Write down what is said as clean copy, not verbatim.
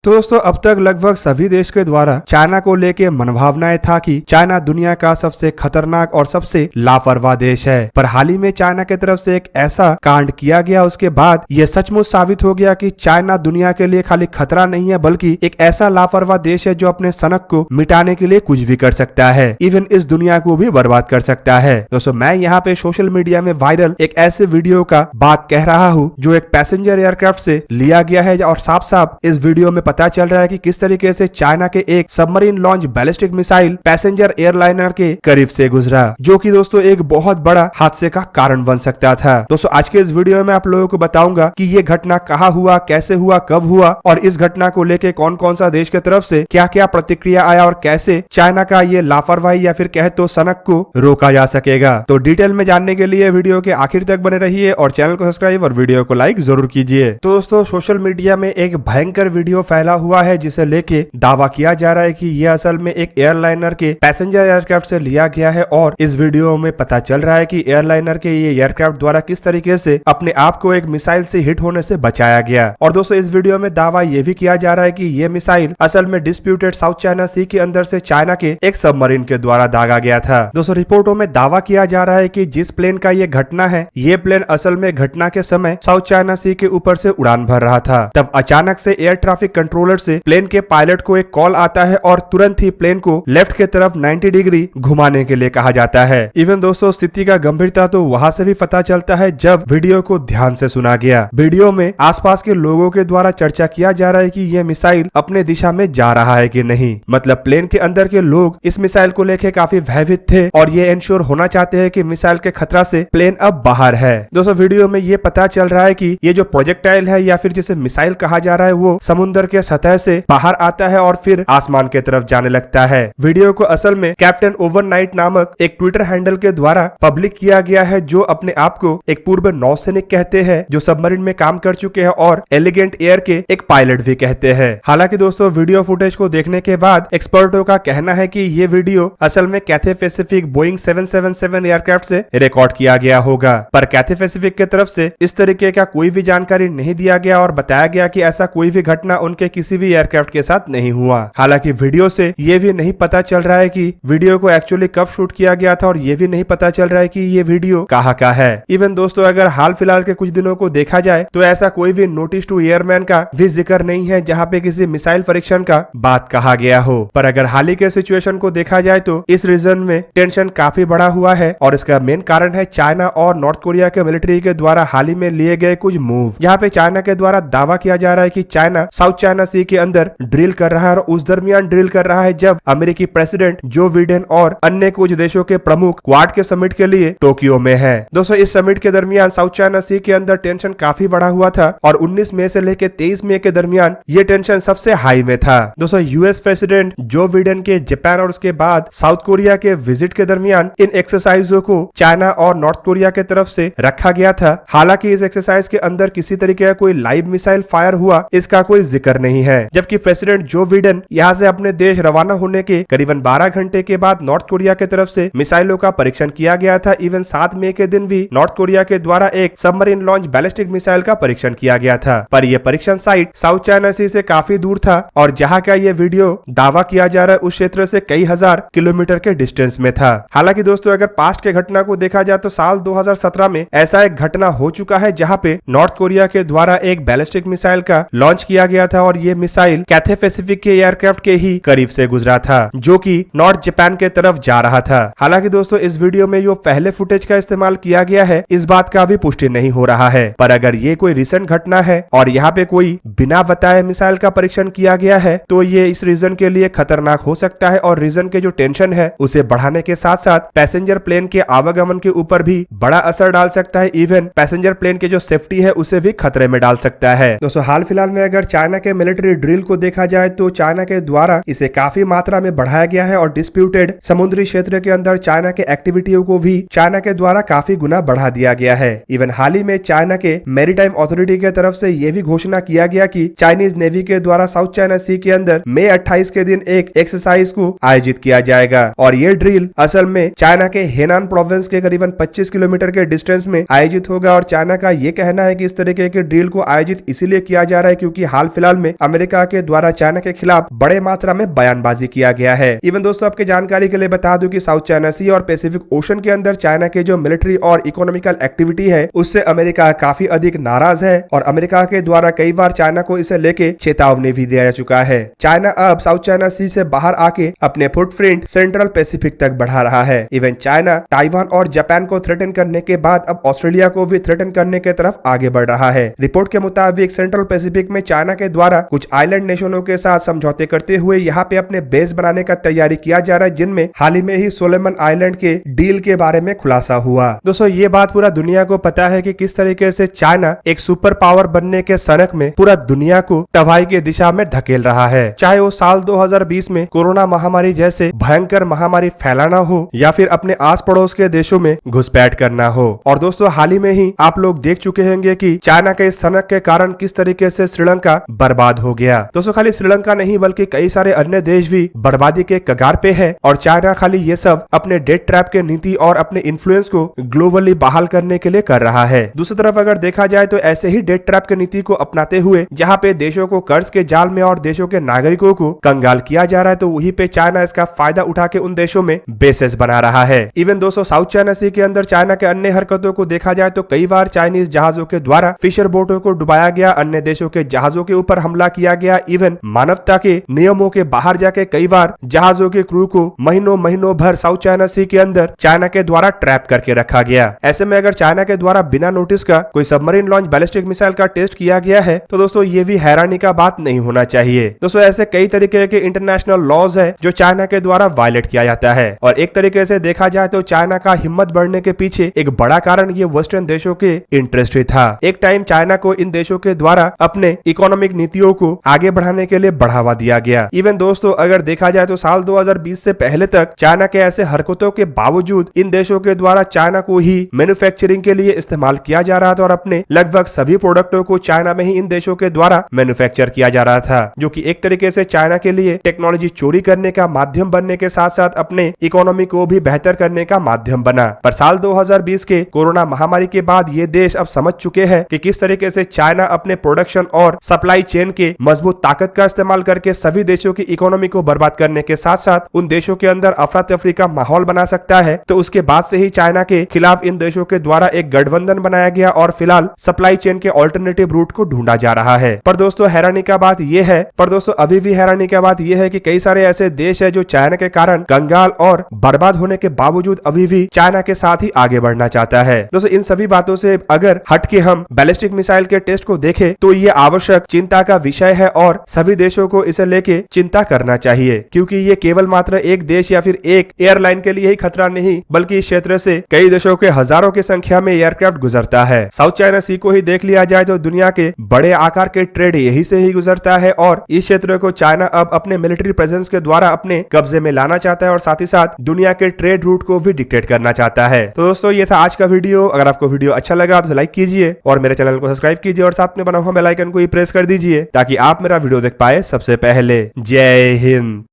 तो दोस्तों अब तक लगभग सभी देश के द्वारा चाइना को लेके मनोभावनाएं था कि चाइना दुनिया का सबसे खतरनाक और सबसे लापरवाह देश है। पर हाल ही में चाइना की तरफ से एक ऐसा कांड किया गया, उसके बाद यह सचमुच साबित हो गया कि चाइना दुनिया के लिए खाली खतरा नहीं है बल्कि एक ऐसा लापरवाह देश है जो अपने सनक को मिटाने के लिए कुछ भी कर सकता है, इवन इस दुनिया को भी बर्बाद कर सकता है। दोस्तों मैं यहाँ पे सोशल मीडिया में वायरल एक ऐसे वीडियो का बात कह रहा हूँ जो एक पैसेंजर एयरक्राफ्ट से लिया गया है और साफ साफ इस वीडियो में पता चल रहा है कि किस तरीके से चाइना के एक submarine launch ballistic missile passenger airliner के करीब से गुजरा, जो कि दोस्तों एक बहुत बड़ा हादसे का कारण बन सकता था। दोस्तों आज के इस वीडियो में आप लोगों को बताऊंगा कि ये घटना कहाँ हुआ, कैसे हुआ, कब हुआ और इस घटना को लेकर कौन कौन सा देश की तरफ से क्या क्या प्रतिक्रिया आया और कैसे चाइना का ये लापरवाही या फिर कहे तो सनक को रोका जा सकेगा। तो डिटेल में जानने के लिए वीडियो के आखिर तक बने रहिए और चैनल को सब्सक्राइब और वीडियो को लाइक जरूर कीजिए। तो दोस्तों सोशल मीडिया में एक भयंकर वीडियो फैला हुआ है जिसे लेके दावा किया जा रहा है कि यह असल में एक एयरलाइनर के पैसेंजर एयरक्राफ्ट से लिया गया है और इस वीडियो में पता चल रहा है कि एयरलाइनर के ये एयरक्राफ्ट द्वारा किस तरीके से अपने आप को एक मिसाइल से हिट होने से बचाया गया। और दोस्तों इस वीडियो में दावा यह भी किया जा रहा है कि ये मिसाइल असल में डिस्प्यूटेड साउथ चाइना सी के अंदर से चाइना के एक सबमरीन के द्वारा दागा गया था। दोस्तों रिपोर्टों में दावा किया जा रहा है कि जिस प्लेन का ये घटना है, ये प्लेन असल में घटना के समय साउथ चाइना सी के ऊपर से उड़ान भर रहा था। तब अचानक से एयर ट्रैफिक कंट्रोलर से प्लेन के पायलट को एक कॉल आता है और तुरंत ही प्लेन को लेफ्ट के तरफ 90 डिग्री घुमाने के लिए कहा जाता है। इवन दोस्तों स्थिति का गंभीरता तो वहां से भी पता चलता है जब वीडियो को ध्यान से सुना गया। वीडियो में आसपास के लोगों के द्वारा चर्चा किया जा रहा है कि यह मिसाइल अपने दिशा में जा रहा है कि नहीं। मतलब प्लेन के अंदर के लोग इस मिसाइल को लेकर काफी भयभीत थे और ये इंश्योर होना चाहते हैं कि मिसाइल के खतरा से प्लेन अब बाहर है। दोस्तों वीडियो में ये पता चल रहा है कि ये जो प्रोजेक्टाइल है या फिर जिसे मिसाइल कहा जा रहा है वो समुद्र के सतह से बाहर आता है और फिर आसमान के तरफ जाने लगता है। वीडियो को असल में कैप्टन ओवरनाइट नामक एक ट्विटर हैंडल के द्वारा पब्लिक किया गया है, जो अपने आप को एक पूर्व नौसैनिक कहते हैं जो सबमरीन में काम कर चुके हैं और एलिगेंट एयर के एक पायलट भी कहते हैं। हालांकि दोस्तों वीडियो फुटेज को देखने के बाद एक्सपर्टों का कहना है कि ये वीडियो असल में कैथे पैसिफिक बोइंग 777 एयरक्राफ्ट से रिकॉर्ड किया गया होगा, पर कैथे पैसिफिक की तरफ से इस तरीके का कोई भी जानकारी नहीं दिया गया और बताया गया कि ऐसा कोई भी घटना उनके किसी भी एयरक्राफ्ट के साथ नहीं हुआ। हालांकि वीडियो से ये भी नहीं पता चल रहा है कि वीडियो को एक्चुअली कब शूट किया गया था और ये भी नहीं पता चल रहा है कि ये वीडियो कहाँ का है। इवन दोस्तों अगर हाल फिलहाल के कुछ दिनों को देखा जाए तो ऐसा कोई भी नोटिस टू एयरमैन का भी जिक्र नहीं है जहाँ पे किसी मिसाइल परीक्षण का बात कहा गया हो। पर अगर हाल ही के सिचुएशन को देखा जाए तो इस रीजन में टेंशन काफी बढ़ा हुआ है और इसका मेन कारण है चाइना और नॉर्थ कोरिया के मिलिट्री के द्वारा हाल ही में लिए गए कुछ मूव, जहाँ पे चाइना के द्वारा दावा किया जा रहा है कि चाइना साउथ चाइना सी के अंदर ड्रिल कर रहा है और उस दरमियान ड्रिल कर रहा है जब अमेरिकी प्रेसिडेंट जो बिडेन और अन्य कुछ देशों के प्रमुख क्वाड के समिट के लिए टोक्यो में है। दोस्तों इस समिट के दरमियान साउथ चाइना सी के अंदर टेंशन काफी बढ़ा हुआ था और 19 मई से लेकर 23 मई के दरमियान ये टेंशन सबसे हाई में था। दोस्तों यूएस प्रेसिडेंट जो बिडेन के जापान और उसके बाद साउथ कोरिया के विजिट के दरमियान इन एक्सरसाइजों को चाइना और नॉर्थ कोरिया के तरफ से रखा गया था। हालांकि इस एक्सरसाइज के अंदर किसी तरीके का कोई लाइव मिसाइल फायर हुआ इसका कोई जिक्र नहीं है, जबकि प्रेसिडेंट जो बिडेन यहाँ से अपने देश रवाना होने के करीबन 12 घंटे के बाद नॉर्थ कोरिया के तरफ से मिसाइलों का परीक्षण किया गया था। इवन 7 मई के दिन भी नॉर्थ कोरिया के द्वारा एक सबमरीन लॉन्च बैलिस्टिक मिसाइल का परीक्षण किया गया था, पर यह परीक्षण साइट साउथ चाइना सी से काफी दूर था और जहाँ का ये वीडियो दावा किया जा रहा है उस क्षेत्र से कई हजार किलोमीटर के डिस्टेंस में था। हालांकि दोस्तों अगर पास्ट के घटना को देखा जाए तो साल 2017 में ऐसा एक घटना हो चुका है जहाँ पे नॉर्थ कोरिया के द्वारा एक बैलिस्टिक मिसाइल का लॉन्च किया गया था और ये मिसाइल कैथे पैसिफिक के एयरक्राफ्ट के ही करीब से गुजरा था जो कि नॉर्थ जापान के तरफ जा रहा था। हालांकि दोस्तों इस वीडियो में जो पहले फुटेज का इस्तेमाल किया गया है इस बात का भी पुष्टि नहीं हो रहा है, पर अगर ये कोई रिसेंट घटना है और यहाँ पे कोई बिना बताए मिसाइल का परीक्षण किया गया है तो ये इस रीजन के लिए खतरनाक हो सकता है और रीजन के जो टेंशन है उसे बढ़ाने के साथ साथ पैसेंजर प्लेन के आवागमन के ऊपर भी बड़ा असर डाल सकता है। इवन पैसेंजर प्लेन के जो सेफ्टी है उसे भी खतरे में डाल सकता है। दोस्तों हाल फिलहाल में अगर चाइना के मिलिट्री ड्रिल को देखा जाए तो चाइना के द्वारा इसे काफी मात्रा में बढ़ाया गया है और डिस्प्यूटेड समुद्री क्षेत्र के अंदर चाइना के एक्टिविटियों को भी चाइना के द्वारा काफी गुना बढ़ा दिया गया है। इवन हाल ही में चाइना के मैरीटाइम अथॉरिटी के तरफ से यह भी घोषणा किया गया कि चाइनीज नेवी के द्वारा साउथ चाइना सी के अंदर मई 28 के दिन एक एक्सरसाइज को आयोजित किया जाएगा और ये ड्रिल असल में चाइना के हेनान प्रोविंस के करीबन 25 किलोमीटर के डिस्टेंस में आयोजित होगा और चाइना का ये कहना है कि इस तरीके के ड्रिल को आयोजित इसीलिए किया जा रहा है क्योंकि हाल फिलहाल में अमेरिका के द्वारा चाइना के खिलाफ बड़े मात्रा में बयानबाजी किया गया है। इवन दोस्तों आपके जानकारी के लिए बता दूं कि साउथ चाइना सी और पैसिफिक ओशन के अंदर चाइना के जो मिलिट्री और इकोनॉमिकल एक्टिविटी है उससे अमेरिका काफी अधिक नाराज है और अमेरिका के द्वारा कई बार चाइना को इसे लेके चेतावनी भी दिया जा चुका है। चाइना अब साउथ चाइना सी से बाहर आके अपने फुटप्रिंट सेंट्रल पैसिफिक तक बढ़ा रहा है। इवन चाइना ताइवान और जापान को थ्रेटन करने के बाद अब ऑस्ट्रेलिया को भी थ्रेटन करने की तरफ आगे बढ़ रहा है। रिपोर्ट के मुताबिक सेंट्रल पैसिफिक में चाइना के द्वारा कुछ आइलैंड नेशनों के साथ समझौते करते हुए यहाँ पे अपने बेस बनाने का तैयारी किया जा रहा है, जिनमें हाल ही में ही सोलोमन आइलैंड के डील के बारे में खुलासा हुआ। दोस्तों ये बात पूरा दुनिया को पता है कि किस तरीके से चाइना एक सुपर पावर बनने के सनक में पूरा दुनिया को तबाही की दिशा में धकेल रहा है। चाहे वो साल 2020 में कोरोना महामारी जैसे भयंकर महामारी फैलाना हो या फिर अपने आस पड़ोस के देशों में घुसपैठ करना हो। और दोस्तों हाल ही में ही आप लोग देख चुके होंगे कि चाइना के इस सनक के कारण किस तरीके से श्रीलंका बर्बाद हो गया। दोस्तों खाली श्रीलंका नहीं बल्कि कई सारे अन्य देश भी बर्बादी के कगार पे है और चाइना खाली ये सब अपने डेट ट्रैप के नीति और अपने इन्फ्लुएंस को ग्लोबली बहाल करने के लिए कर रहा है। दूसरी तरफ अगर देखा जाए तो ऐसे ही डेट ट्रैप की नीति को अपनाते हुए जहाँ पे देशों को कर्ज के जाल में और देशों के नागरिकों को कंगाल किया जा रहा है, तो वहीं पे चाइना इसका फायदा उठा के उन देशों में बेसेस बना रहा है। इवन दोस्तों साउथ चाइना सी के अंदर चाइना के अन्य हरकतों को देखा जाए तो कई बार चाइनीज जहाजों के द्वारा फिशर बोटों को डुबाया गया, अन्य देशों के जहाजों के ऊपर हमला किया गया। इवन मानवता के नियमों के बाहर जाके कई बार जहाजों के क्रू को महीनों भर साउथ चाइना सी के अंदर चाइना के द्वारा ट्रैप करके रखा गया। ऐसे में अगर चाइना के द्वारा बिना नोटिस का कोई सबमरीन लॉन्च बैलिस्टिक मिसाइल का टेस्ट किया गया है तो दोस्तों ये भी हैरानी का बात नहीं होना चाहिए। दोस्तों ऐसे कई तरीके के इंटरनेशनल लॉज है जो चाइना के द्वारा वायलेट किया जाता है और एक तरीके से देखा जाए तो चाइना का हिम्मत बढ़ने के पीछे एक बड़ा कारण ये वेस्टर्न देशों के इंटरेस्ट ही था। एक टाइम चाइना को इन देशों के द्वारा अपने इकोनॉमिक नीतियों को आगे बढ़ाने के लिए बढ़ावा दिया गया। इवन दोस्तों अगर देखा जाए तो साल 2020 से पहले तक चाइना के ऐसे हरकतों के बावजूद इन देशों के द्वारा चाइना को ही मैन्युफैक्चरिंग के लिए इस्तेमाल किया जा रहा था और अपने लगभग सभी प्रोडक्टों को चाइना में ही इन देशों के द्वारा मैन्युफैक्चर किया जा रहा था, जो कि एक तरीके से चाइना के लिए टेक्नोलॉजी चोरी करने का माध्यम बनने के साथ साथ अपने इकोनॉमी को भी बेहतर करने का माध्यम बना। पर साल 2020 के कोरोना महामारी के बाद ये देश अब समझ चुके हैं कि किस तरीके से चाइना अपने प्रोडक्शन और सप्लाई चेन के मजबूत ताकत का इस्तेमाल करके सभी देशों की इकोनॉमी को बर्बाद करने के साथ साथ उन देशों के अंदर अफरा तफरी का माहौल बना सकता है। तो उसके बाद से ही चाइना के खिलाफ इन देशों के द्वारा एक गठबंधन बनाया गया और फिलहाल सप्लाई चेन के ऑल्टरनेटिव रूट को ढूंढा जा रहा है। पर दोस्तों हैरानी का बात यह है अभी भी हैरानी का बात यह है कि कई सारे ऐसे देश है जो चाइना के कारण कंगाल और बर्बाद होने के बावजूद अभी भी चाइना के साथ ही आगे बढ़ना चाहता है। दोस्तों इन सभी बातों से अगर हट के हम बैलिस्टिक मिसाइल के टेस्ट को देखें तो ये आवश्यक चिंता का विषय है और सभी देशों को इसे लेके चिंता करना चाहिए, क्योंकि ये केवल मात्र एक देश या फिर एक एयरलाइन के लिए ही खतरा नहीं बल्कि इस क्षेत्र से कई देशों के हजारों की संख्या में एयरक्राफ्ट गुजरता है। साउथ चाइना सी को ही देख लिया जाए तो दुनिया के बड़े आकार के ट्रेड यही से ही गुजरता है और इस क्षेत्र को चाइना अब अपने मिलिट्री प्रेजेंस के द्वारा अपने कब्जे में लाना चाहता है और साथ ही साथ दुनिया के ट्रेड रूट को भी डिक्टेट करना चाहता है। तो दोस्तों ये था आज का वीडियो। अगर आपको वीडियो अच्छा लगा तो लाइक कीजिए और मेरे चैनल को सब्सक्राइब कीजिए और साथ में बना हुआ बेल आइकन को ही प्रेस कर दीजिए ताकि आप मेरा वीडियो देख पाए सबसे पहले। जय हिंद।